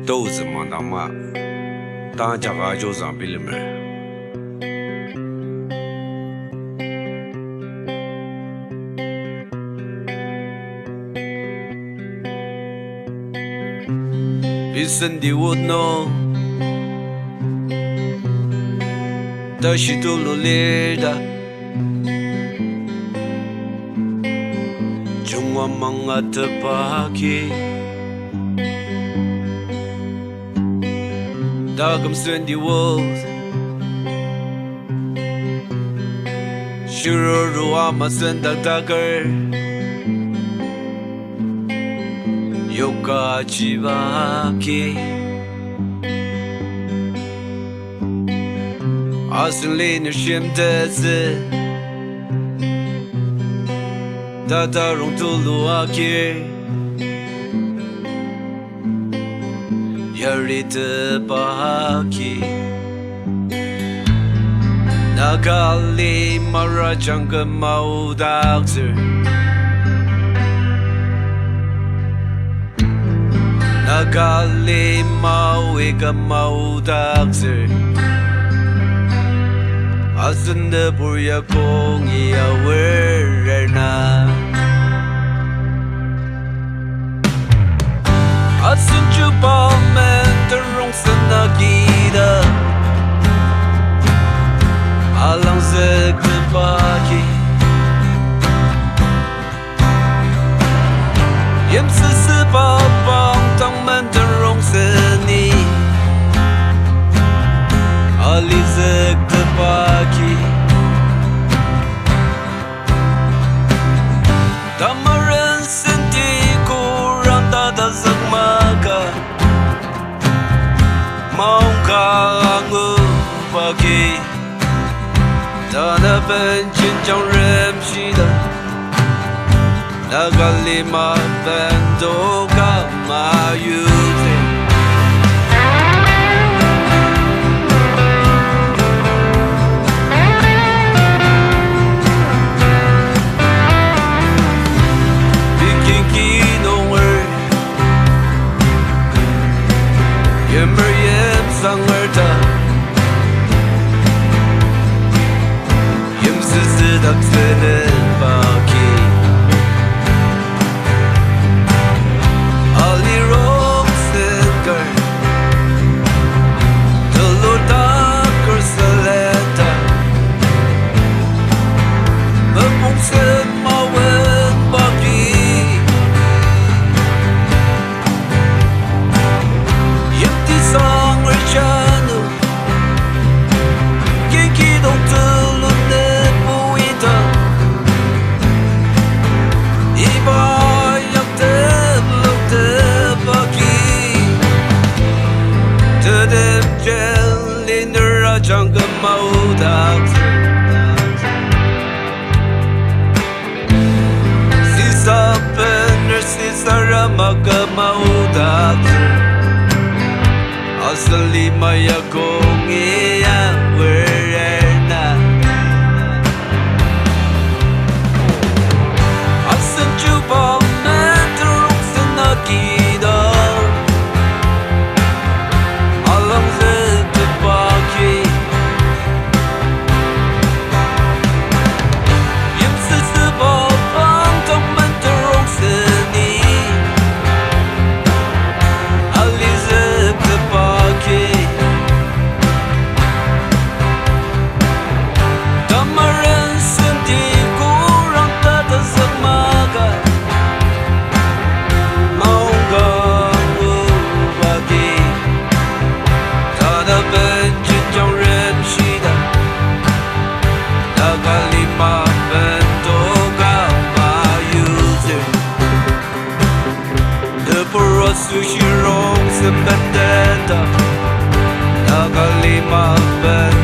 Those Mandama Tanja Josan Bilmer. Listen, the would know that she told the leader. Jungwa manga tepaki Dagam sendi wolves Shiruru ama sendak dagger Yoka OCHIBA Aslin shimtese Tatarong tuluaki Yarite bahaki Nagali marajanga maudakser Nagali mauiga maudakser Asında buraya kongiya werna Asınca bağmen terong senagida Ayongzük-II Yimsisi babang tangmen terong seni Ayongzük-II Tamaran Senti kurang tada zagmaga Maungka angu pagi Tana bencin jang rem shida Nagalima bendo kamayute Yimyim sangerda Yimsizi daksinin baki Ali rong singer Telurda kerseleta Bepungsin mawin baki Sangrejanı Genki doktorun ne buida İba yaptı baki Tedem gelin racanga maudak Sisa bener sisa ramaga maudak Asli maya kongiya werna Asınca bağmen terong senagida Ayongzük-II Yimsisi babang tangmen terong seni Ayongzük-II Tamaran Senti kurang tada zagmaga Maungka angu pagi Tana bencin jang rem shida Nagalima bendo kamayute Nepura sushi rong sembendeta Nagalima bendo